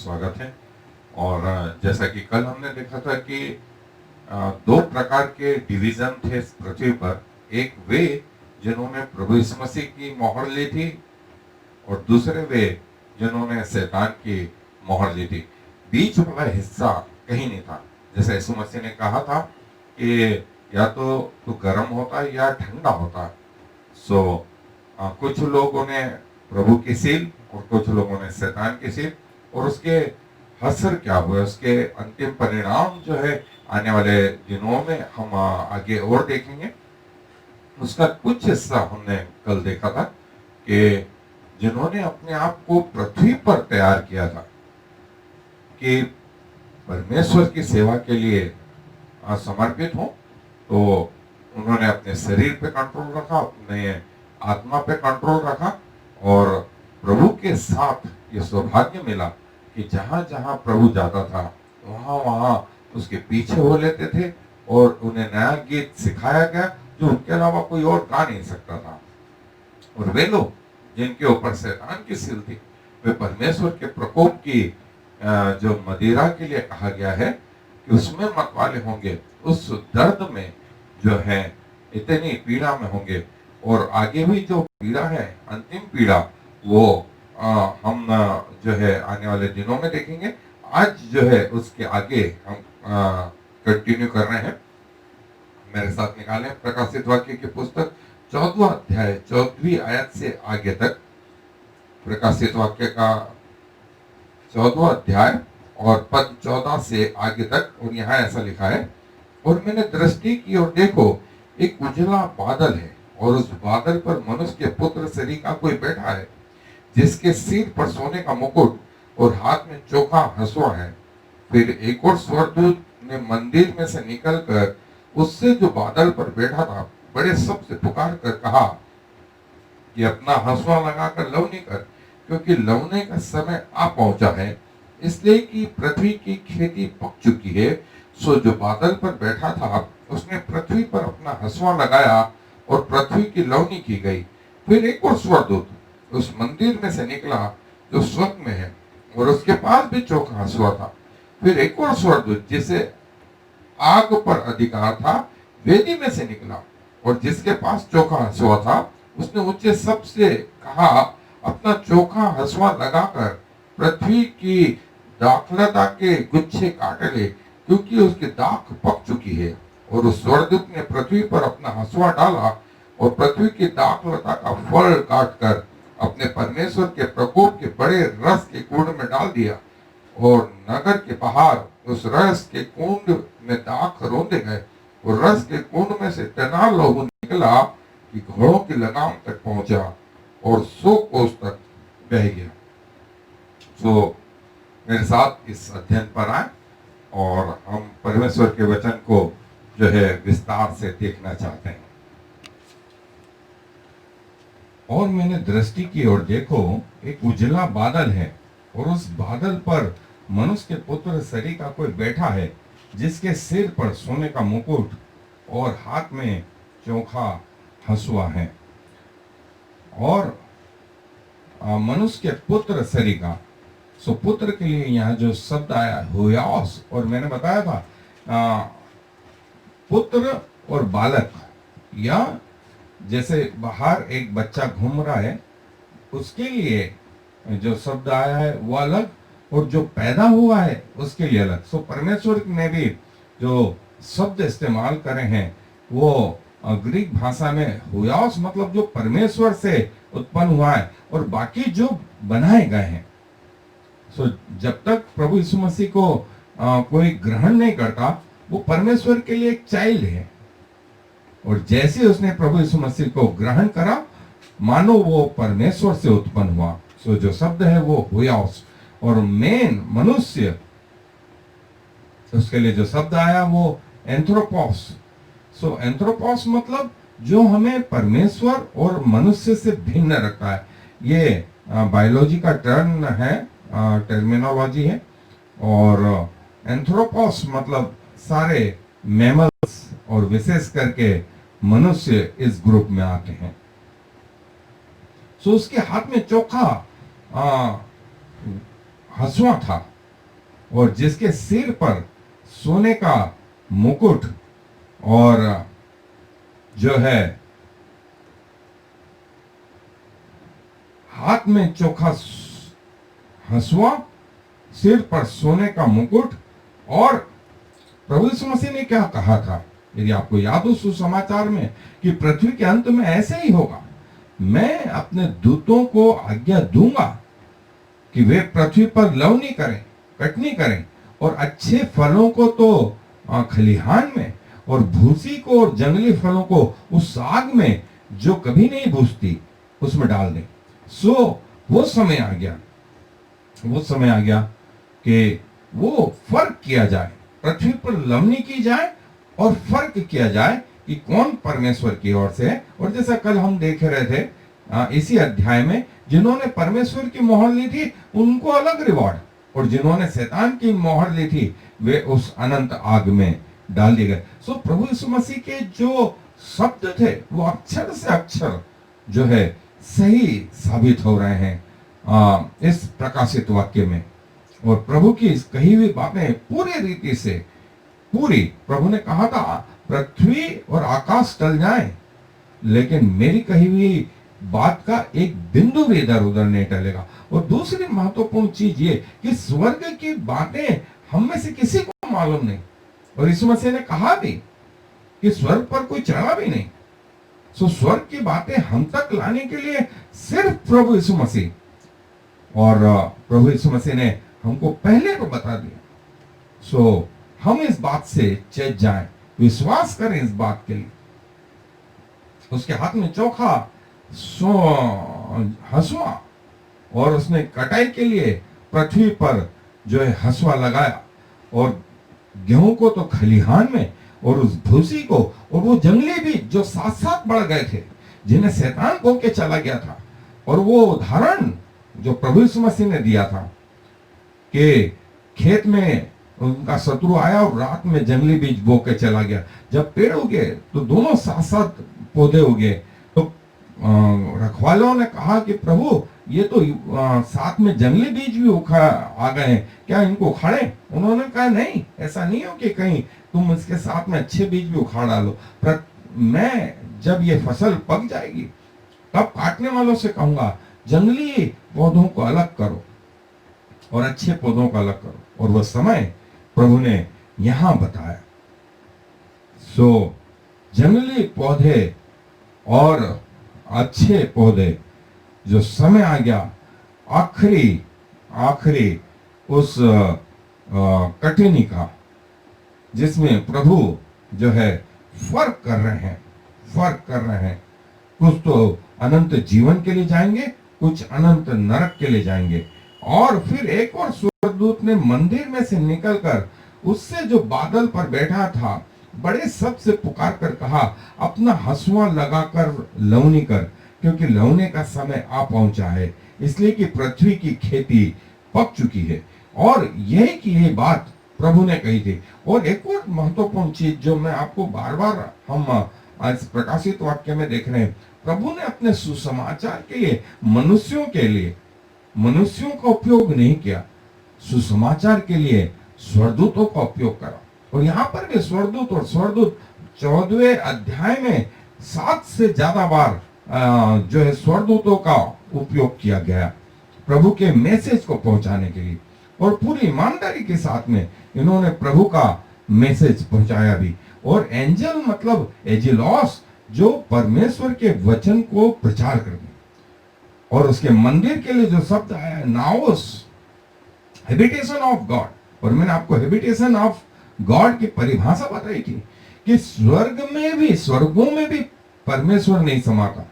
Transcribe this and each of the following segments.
स्वागत है। और जैसा कि कल हमने देखा था कि दो प्रकार के डिवीजन थे इस पृथ्वी पर। एक वे जिन्होंने प्रभु यीशु मसीह की मोहर ली थी और दूसरे वे जिन्होंने शैतान की मोहर ली थी। बीच वाला हिस्सा कहीं नहीं था। जैसे यीशु मसीह ने कहा था कि या तो तू गर्म होता या ठंडा होता। कुछ लोगों ने प्रभु की सील और कुछ लोगों ने शैतान की सील, और उसके असर क्या हुए, उसके अंतिम परिणाम जो है आने वाले दिनों में हम आगे और देखेंगे। उसका कुछ हिस्सा हमने कल देखा था कि जिन्होंने अपने आप को पृथ्वी पर तैयार किया था कि परमेश्वर की सेवा के लिए समर्पित हो, तो उन्होंने अपने शरीर पे कंट्रोल रखा, अपने आत्मा पे कंट्रोल रखा, और प्रभु के साथ ये सौभाग्य मिला कि जहां जहां प्रभु जाता था वहां वहां उसके पीछे हो लेते थे और उन्हें नया गीत सिखाया गया जो उनके अलावा कोई और गा नहीं सकता था। और वे लोग जिनके ऊपर शैतान की सील थी, वे परमेश्वर के प्रकोप की जो मदिरा के लिए कहा गया है कि उसमें मत वाले होंगे, उस दर्द में जो है इतनी पीड़ा में होंगे। और आगे भी जो पीड़ा है, अंतिम पीड़ा, वो हम जो है आने वाले दिनों में देखेंगे। आज जो है उसके आगे हम कंटिन्यू कर रहे हैं। मेरे साथ निकालें प्रकाशित वाक्य की पुस्तक 14वां अध्याय 14वीं आयत से आगे तक। प्रकाशित वाक्य का 14वां अध्याय और पद 14 से आगे तक। और यहाँ ऐसा लिखा है, और मैंने दृष्टि की और देखो एक उजला बादल है, और उस बादल पर मनुष्य के पुत्र शरीर का कोई बैठा है, जिसके सिर पर सोने का मुकुट और हाथ में चोखा हंसुआ है। फिर एक और स्वर्गदूत ने मंदिर में से निकलकर उससे जो बादल पर बैठा था बड़े शब्द से पुकार कर कहा कि अपना हंसुआ लगाकर लवनी कर, क्योंकि लवने का समय आ पहुंचा है, इसलिए कि पृथ्वी की खेती पक चुकी है। सो जो बादल पर बैठा था उसने पृथ्वी पर अपना हंसुआ लगाया और पृथ्वी की लवनी की गई। फिर एक और स्वर्गदूत उस मंदिर में से निकला जो स्वर्ग में है, और उसके पास भी चोखा हंसुआ था। फिर एक और स्वर्गदूत जिसे आग पर अधिकार था वेदी में से निकला, और जिसके पास चोखा हंसुआ था उसने ऊंचे शब्द से कहा, अपना चोखा हंसुआ लगाकर पृथ्वी की दाखलता के गुच्छे काट ले, क्योंकि उसकी दाख पक चुकी है। और उस स्वर्गदूत ने पृथ्वी पर अपना हंसुआ डाला और पृथ्वी की दाखलता का फल काटकर अपने परमेश्वर के प्रकोप के बड़े रस के कुंड में डाल दिया, और नगर के बाहर उस रस के कुंड में दाख रोंदे गए, और रस के कुंड में से इतना लहू निकला कि घोड़ों की लगाम तक पहुंचा और 100 कोस तक बह गया। मेरे साथ इस अध्ययन पर आए और हम परमेश्वर के वचन को जो है विस्तार से देखना चाहते हैं। और मैंने दृष्टि की और देखो एक उजला बादल है, और उस बादल पर मनुष्य के पुत्र शरीर का कोई बैठा है, जिसके सिर पर सोने का मुकुट और हाथ में चोखा हंसुआ है। और मनुष्य के पुत्र शरीर का, सो पुत्र के लिए यहाँ जो शब्द आया हुयास, और मैंने बताया था पुत्र और बालक, या जैसे बाहर एक बच्चा घूम रहा है उसके लिए जो शब्द आया है वो अलग, और जो पैदा हुआ है उसके लिए अलग। सो परमेश्वर ने भी जो शब्द इस्तेमाल करे हैं वो ग्रीक भाषा में हुयास मतलब जो परमेश्वर से उत्पन्न हुआ है, और बाकी जो बनाए गए हैं। सो जब तक प्रभु यीशु मसीह को कोई ग्रहण नहीं करता, वो परमेश्वर के लिए एक चाइल्ड है, और जैसे उसने प्रभु यीशु मसीह को ग्रहण करा मानो वो परमेश्वर से उत्पन्न हुआ। सो जो शब्द है वो हुयास, और मेन मनुष्य, उसके लिए जो शब्द आया वो एंथ्रोपोस। सो एंथ्रोपोस मतलब जो हमें परमेश्वर और मनुष्य से भिन्न रखता है। ये बायोलॉजी का टर्म है, टर्मिनोलॉजी है। और एंथ्रोपोस मतलब सारे मैमल्स, और विशेष करके मनुष्य इस ग्रुप में आते हैं। सो उसके हाथ में चोखा हंसुआ था, और जिसके सिर पर सोने का मुकुट और जो है हाथ में चोखा हंसुआ, सिर पर सोने का मुकुट। और प्रभु यीशु मसीह ने क्या कहा था, यदि आपको याद हो सुसमाचार में, कि पृथ्वी के अंत में ऐसे ही होगा, मैं अपने दूतों को आज्ञा दूंगा कि वे पृथ्वी पर लवनी करें, कटनी करें, और अच्छे फलों को तो खलिहान में, और भूसी को और जंगली फलों को उस आग में जो कभी नहीं भूसती उसमें डाल दें। सो वो समय आ गया कि वो फर्क किया जाए, पृथ्वी पर लवनी की जाए और फर्क किया जाए कि कौन परमेश्वर की ओर से है। और जैसा कल हम देख रहे थे इसी अध्याय में, जिन्होंने परमेश्वर की मोहर ली थी उनको अलग रिवॉर्ड, और जिन्होंने शैतान की मोहर ली थी वे उस अनंत आग में डाल दिए गए। सो प्रभु यीशु मसीह के जो शब्द थे वो अक्षर से अक्षर जो है सही साबित हो रहे हैं इस प्रकाशित वाक्य में। और प्रभु की इस कही हुई बातें पूरी रीति से पूरी, प्रभु ने कहा था पृथ्वी और आकाश टल जाए लेकिन मेरी कही हुई बात का एक बिंदु भी इधर उधर नहीं टलेगा। और दूसरी महत्वपूर्ण चीज ये कि स्वर्ग की बातें हम में से किसी को मालूम नहीं, और यीशु मसीह ने कहा भी कि स्वर्ग पर कोई चढ़ा भी नहीं। सो स्वर्ग की बातें हम तक लाने के लिए सिर्फ प्रभु यीशु मसीह, और प्रभु यीशु मसीह ने हमको पहले तो बता दिया। सो हम इस बात से चेत जाएं, विश्वास करें इस बात के लिए। उसके हाथ में चोखा हंसुआ, और उसने कटाई के लिए पृथ्वी पर जो है हंसुआ लगाया, और गेहूं को तो खलिहान में, और उस भूसी को, और वो जंगली भी जो साथ साथ बढ़ गए थे जिन्हें शैतान खो के चला गया था। और वो उदाहरण जो प्रभु यीशु मसीह ने दिया था कि खेत में उनका शत्रु आया और रात में जंगली बीज बो के चला गया, जब पेड़ उगे तो दोनों साथ साथ पौधे उगे। तो रखवालों ने कहा कि प्रभु ये तो साथ में जंगली बीज भी आ गए हैं, क्या इनको उखाड़े? उन्होंने कहा नहीं, ऐसा नहीं हो कि कहीं तुम इसके साथ में अच्छे बीज भी उखाड़ डालो, पर मैं जब ये फसल पक जाएगी तब काटने वालों से कहूंगा जंगली पौधों को अलग करो और अच्छे पौधों को अलग करो। और वह समय प्रभु ने यहां बताया। सो जंगली पौधे और अच्छे पौधे, जो समय आ गया आखिरी उस कठिनी का, जिसमें प्रभु जो है फर्क कर रहे हैं। कुछ तो अनंत जीवन के लिए जाएंगे, कुछ अनंत नरक के लिए जाएंगे। और फिर एक और स्वर्गदूत ने मंदिर में से निकलकर उससे जो बादल पर बैठा था बड़े शब्द से पुकार कर कहा, अपना हंसुआ लगाकर लवनी कर, क्योंकि लवने का समय आ पहुंचा है, इसलिए कि पृथ्वी की खेती पक चुकी है। और यही की ये बात प्रभु ने कही थी। और एक और महत्वपूर्ण चीज जो मैं आपको बार बार हम आज प्रकाशित वाक्य में देख रहे हैं, प्रभु ने अपने सुसमाचार के लिए मनुष्यों का उपयोग नहीं किया, सुसमाचार के लिए स्वर्गदूतों का उपयोग करा। और यहाँ पर भी स्वर्गदूत 14वें अध्याय में 7 से ज्यादा बार जो है स्वर्गदूतों का उपयोग किया गया प्रभु के मैसेज को पहुंचाने के लिए। और पूरी ईमानदारी के साथ में इन्होंने प्रभु का मैसेज पहुंचाया भी। और एंजल मतलब एजिलॉस, जो परमेश्वर के वचन को प्रचार करने। और उसके मंदिर के लिए जो शब्द आया है नाओस, हैबिटेशन ऑफ गॉड। और मैंने आपको हैबिटेशन ऑफ गॉड की परिभाषा बताई थी कि स्वर्गों में भी परमेश्वर नहीं समाता।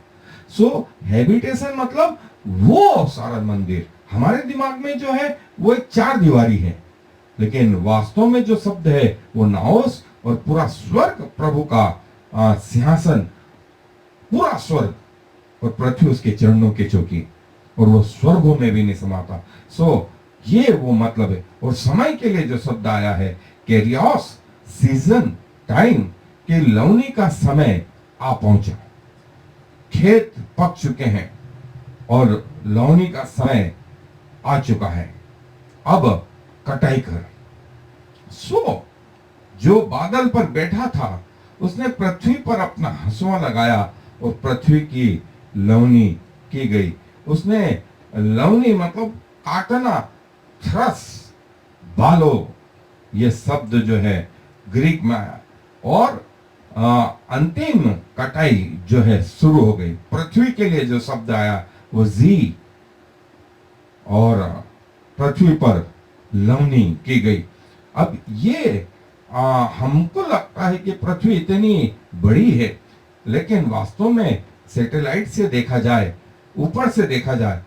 सो हैबिटेशन मतलब वो सारा मंदिर। हमारे दिमाग में जो है वो एक 4 दीवारी है, लेकिन वास्तव में जो शब्द है वो नाओस, और पूरा स्वर्ग प्रभु का सिंहासन, पूरा स्वर्ग, और पृथ्वी उसके चरणों की चौकी, और वो स्वर्गों में भी नहीं समाता। सो ये वो मतलब है। और समय के लिए जो शब्द आया है कैरियोस, सीजन, टाइम, कि लवनी का समय आ पहुंचा, खेत पक चुके हैं और लवनी का समय आ चुका है। अब कटाई कर। सो जो बादल पर बैठा था उसने पृथ्वी पर अपना हंसुआ लगाया और पृथ्वी की लवनी की गई। उसने लवनी मतलब काटना, थ्रस, बालो, ये शब्द जो है ग्रीक में आया और अंतिम कटाई जो है शुरू हो गई। पृथ्वी के लिए जो शब्द आया वो जी, और पृथ्वी पर लवनी की गई। अब ये हमको लगता है कि पृथ्वी इतनी बड़ी है, लेकिन वास्तव में सैटेलाइट से देखा जाए, ऊपर से देखा जाए,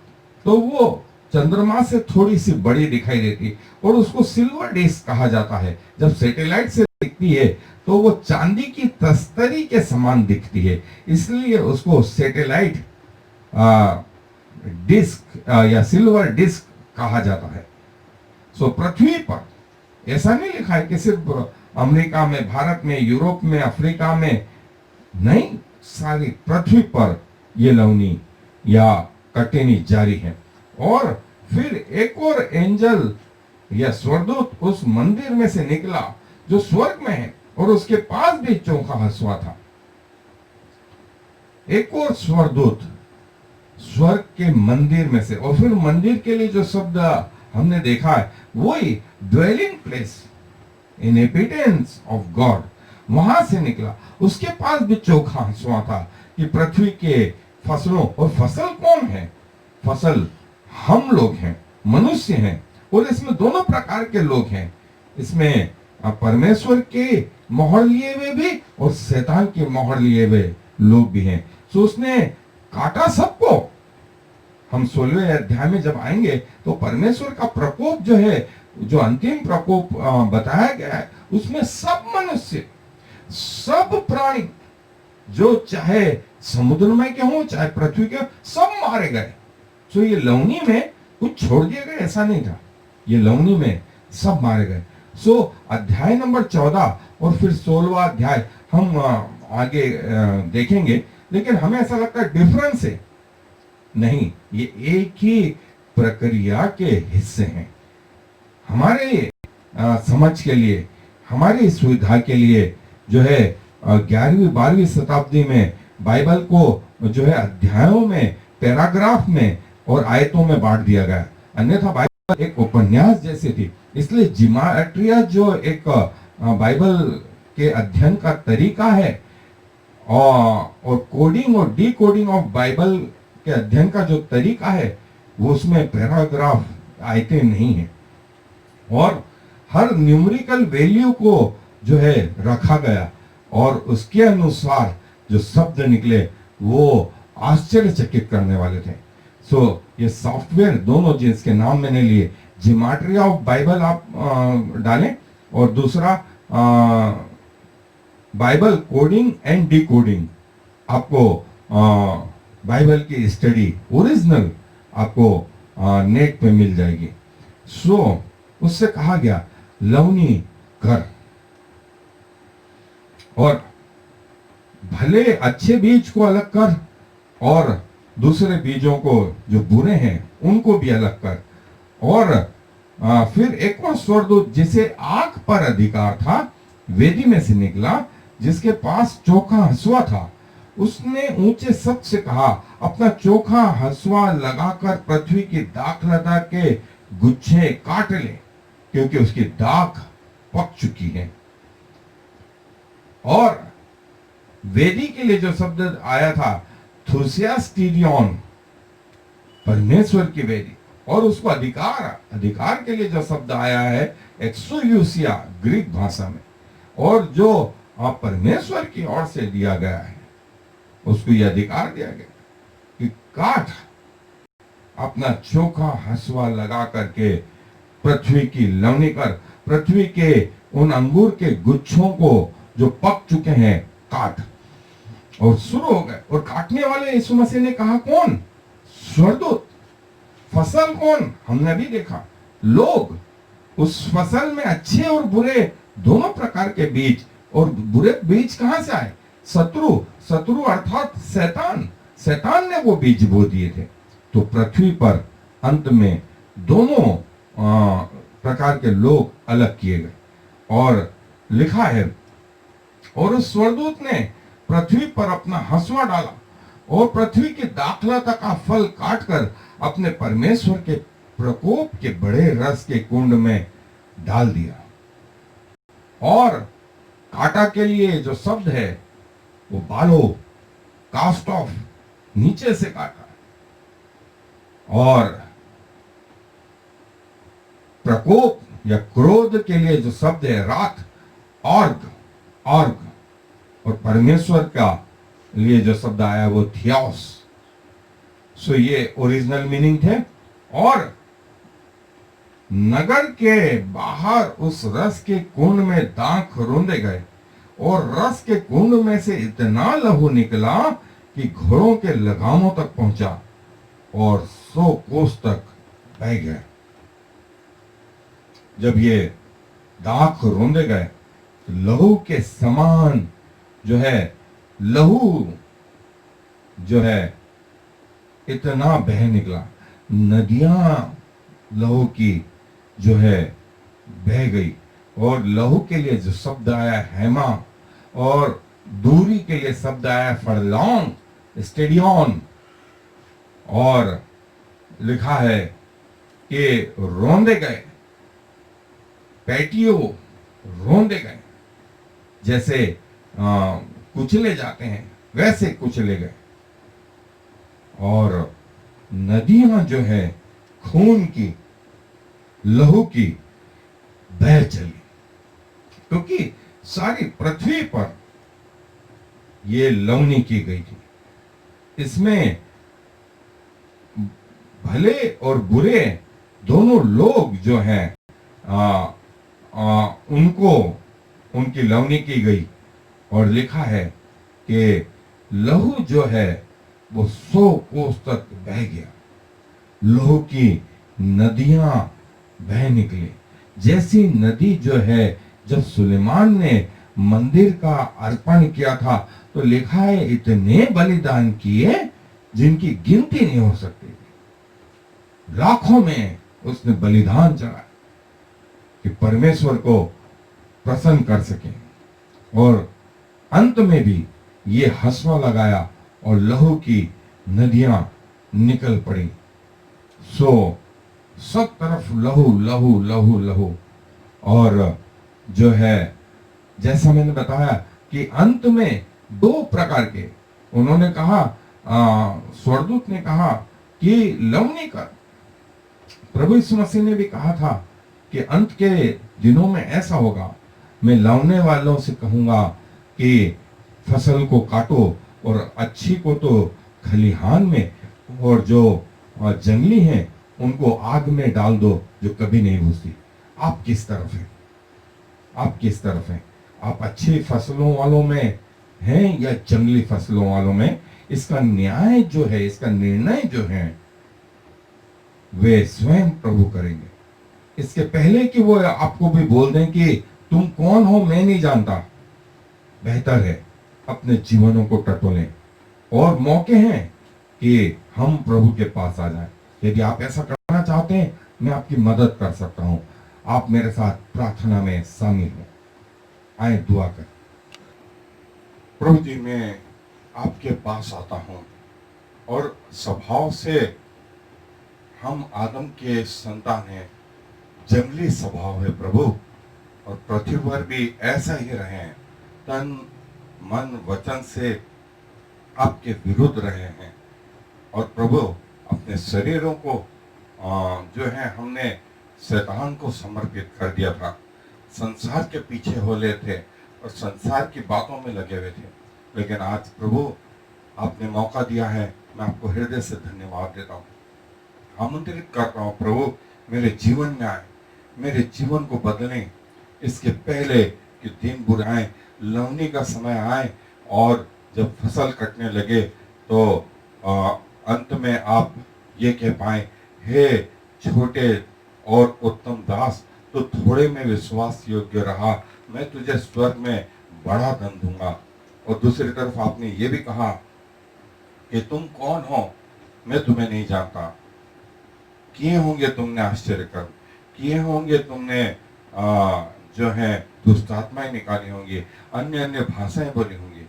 तो वो चंद्रमा से थोड़ी सी बड़ी दिखाई देती है और उसको सिल्वर डिस्क कहा जाता है। जब सैटेलाइट से दिखती है तो वो चांदी की तस्तरी के समान दिखती है, इसलिए उसको सैटेलाइट डिस्क या सिल्वर डिस्क कहा जाता है। सो पृथ्वी पर ऐसा नहीं लिखा है कि सिर्फ अमेरिका में, भारत में, यूरोप में, अफ्रीका में, नहीं, सारी पृथ्वी पर ये लवनी या कटनी जारी है। और फिर एक और एंजल या स्वर्गदूत उस मंदिर में से निकला जो स्वर्ग में है और उसके पास भी चोखा हंसुआ था। एक और स्वर्गदूत स्वर्ग के मंदिर में से, और फिर मंदिर के लिए जो शब्द हमने देखा है वही ड्वेलिंग प्लेस, इनहेबिटेंस ऑफ गॉड, वहां से निकला। उसके पास भी चोखा हंसुआ था कि पृथ्वी के फसलों, और फसल कौन है? फसल हम लोग हैं, मनुष्य हैं, और इसमें दोनों प्रकार के लोग हैं। इसमें परमेश्वर के मोहर लिए हुए भी और शैतान के मोहर लिए हुए लोग भी हैं। तो उसने काटा सबको। हम 16वें अध्याय में जब आएंगे तो परमेश्वर का प्रकोप जो है, जो अंतिम प्रकोप बताया गया है, उसमें सब मनुष्य, सब प्राणी, जो चाहे समुद्र में के हो चाहे पृथ्वी के, सब मारे गए। तो ये लवनी में कुछ छोड़ दिया गया ऐसा नहीं था, ये लवनी में सब मारे गए। सो अध्याय नंबर 14 और फिर 16वां अध्याय हम आगे देखेंगे, लेकिन हमें ऐसा लगता है डिफरेंस है। नहीं, ये एक ही प्रक्रिया के हिस्से हैं। हमारे समझ के लिए, हमारी सुविधा के लिए जो है 11वीं 12वीं शताब्दी में बाइबल को जो है अध्यायों में, पैराग्राफ में और आयतों में बांट दिया गया। अन्यथा बाइबल एक उपन्यास जैसी थी। इसलिए जिमाट्रिया जो एक बाइबल के अध्ययन का तरीका है, और कोडिंग और डिकोडिंग ऑफ बाइबल के अध्ययन का जो तरीका है, वो उसमें पैराग्राफ, आयतें नहीं है, और हर न्यूमेरिकल वैल्यू को जो है रखा गया और उसके अनुसार जो शब्द निकले वो आश्चर्यचकित करने वाले थे। सो ये सॉफ्टवेयर दोनों जिसके नाम मैंने लिए, जिमाट्रिया ऑफ बाइबल आप डालें, और दूसरा बाइबल कोडिंग एंड डिकोडिंग, आपको बाइबल की स्टडी ओरिजिनल आपको नेट पे मिल जाएगी। सो उससे कहा गया लवनी कर, और भले अच्छे बीज को अलग कर और दूसरे बीजों को जो बुरे हैं उनको भी अलग कर। और फिर एक और स्वर्गदूत जिसे आग पर अधिकार था वेदी में से निकला, जिसके पास चोखा हंसुआ था। उसने ऊंचे शब्द से कहा, अपना चोखा हंसुआ लगाकर पृथ्वी की दाखलता के गुच्छे काट ले, क्योंकि उसकी दाख पक चुकी है। और वेदी के लिए जो शब्द आया था थुसियास्टीरियन, परमेश्वर की वेदी, और उसको अधिकार के लिए जो शब्द आया है एक्सोयूसिया ग्रीक भाषा में, और जो परमेश्वर की ओर से दिया गया है उसको यह अधिकार दिया गया कि काट, अपना चोखा हंसुआ लगा करके पृथ्वी की लवनी कर, पृथ्वी के उन अंगूर के गुच्छों को जो पक चुके हैं काट। और शुरू हो गए, और काटने वाले यीशु मसीह ने कहा कौन? स्वर्गदूत। फसल कौन? हमने भी देखा, लोग। उस फसल में अच्छे और बुरे दोनों प्रकार के बीज, और बुरे बीज कहां से आए? शत्रु अर्थात शैतान ने वो बीज बो दिए थे। तो पृथ्वी पर अंत में दोनों प्रकार के लोग अलग किए गए। और लिखा है, और उस स्वर्गदूत ने पृथ्वी पर अपना हंसुआ डाला और पृथ्वी की दाखलता का फल काटकर अपने परमेश्वर के प्रकोप के बड़े रस के कुंड में डाल दिया। और काटा के लिए जो शब्द है वो बालो, कास्ट ऑफ, नीचे से काटा। और प्रकोप या क्रोध के लिए जो शब्द है रात, ऑर्ग, ऑर्ग। और परमेश्वर का लिए जो शब्द आया वो थियोस। सो ये ओरिजिनल मीनिंग थे। और नगर के बाहर उस रस के कुंड में दांत रोंदे गए और रस के कुंड में से इतना लहू निकला कि घोड़ों के लगामों तक पहुंचा और 100 कोस तक बह गया। जब ये दांत रोंदे गए तो लहू के समान जो है, लहू जो है इतना बह निकला, नदियां लहू की जो है बह गई। और लहू के लिए जो शब्द आया हेमा, और दूरी के लिए शब्द आया फरलॉन्ग, स्टेडियन। और लिखा है कि रोंदे गए, पैटियो रोंदे गए, जैसे कुचले जाते हैं वैसे कुचले गए। और नदियां जो है खून की, लहू की बह चली, क्योंकि सारी पृथ्वी पर ये लवनी की गई थी। इसमें भले और बुरे दोनों लोग जो हैं उनको उनकी लवनी की गई। और लिखा है कि लहू जो है वो 100 कोस तक बह गया। लहू की नदियां बह निकली, जैसी नदी जो है जब सुलेमान ने मंदिर का अर्पण किया था तो लिखा है इतने बलिदान किए जिनकी गिनती नहीं हो सकती। लाखों में उसने बलिदान चढ़ाया कि परमेश्वर को प्रसन्न कर सके। और अंत में भी ये हंसुआ लगाया और लहू की नदियां निकल पड़ी। सो सब तरफ लहू लहू लहू लहू। और जो है जैसा मैंने बताया कि अंत में 2 प्रकार के, उन्होंने कहा, स्वर्गदूत ने कहा कि लवनी कर। प्रभु यीशु मसीह ने भी कहा था कि अंत के दिनों में ऐसा होगा, मैं लवने वालों से कहूंगा कि फसल को काटो और अच्छी को तो खलिहान में, और जो जंगली हैं उनको आग में डाल दो जो कभी नहीं बुझती। आप किस तरफ हैं? आप किस तरफ हैं? आप अच्छी फसलों वालों में हैं या जंगली फसलों वालों में? इसका न्याय जो है, इसका निर्णय जो है वे स्वयं प्रभु करेंगे। इसके पहले कि वो आपको भी बोल दें कि तुम कौन हो मैं नहीं जानता, बेहतर है अपने जीवनों को टटोलें। और मौके हैं कि हम प्रभु के पास आ जाएं। यदि आप ऐसा करना चाहते हैं मैं आपकी मदद कर सकता हूं। आप मेरे साथ प्रार्थना में शामिल हो, आए दुआ कर। प्रभु जी, मैं आपके पास आता हूं और स्वभाव से हम आदम के संतान हैं, जंगली स्वभाव है प्रभु, और पृथ्वी पर भी ऐसा ही रहे हैं, तन मन वचन से आपके विरुद्ध रहे हैं। और प्रभु अपने शरीरों को जो है हमने शैतान को समर्पित कर दिया था, संसार के पीछे हो ले थे और संसार की बातों में लगे हुए थे। लेकिन आज प्रभु आपने मौका दिया है, मैं आपको हृदय से धन्यवाद देता हूँ, आमंत्रित करता हूँ प्रभु मेरे जीवन में आए, मेरे जीवन को बदलें। इसके पहले कि दिन बुरे आए, लवनी का समय आए और जब फसल कटने लगे तो अंत में आप ये कह पाए, हे छोटे और उत्तम दास, तो थोड़े में विश्वास योग्य रहा, मैं तुझे स्वर्ग में बड़ा धन दूंगा। और दूसरी तरफ आपने ये भी कहा कि तुम कौन हो मैं तुम्हें नहीं जानता, किए होंगे तुमने आश्चर्य कर्म, किए होंगे, तुमने जो है दुष्ट आत्माएं निकाली होंगी, अन्य अन्य भाषाएं बोली होंगी,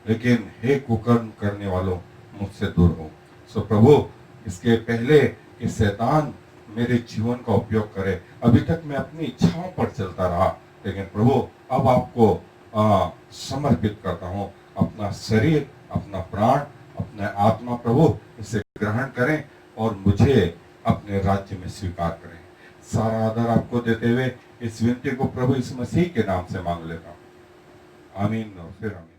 लेकिन हे कुकर्म करने वालों, मुझसे दूर हो। सो प्रभु, इसके पहले कि शैतान मेरे जीवन का उपयोग करे, अभी तक मैं अपनी इच्छाओं पर चलता रहा, लेकिन प्रभु अब आपको समर्पित करता हूँ। अपना शरीर, अपना प्राण, अपना आत्मा प्रभु इसे ग्रहण करें और मुझे अपने राज्य में स्वीकार करें। सारा आदर आपको देते हुए इस विनती को प्रभु इस मसीह के नाम से मांग लेता हूँ। आमीन और फिर आमीन।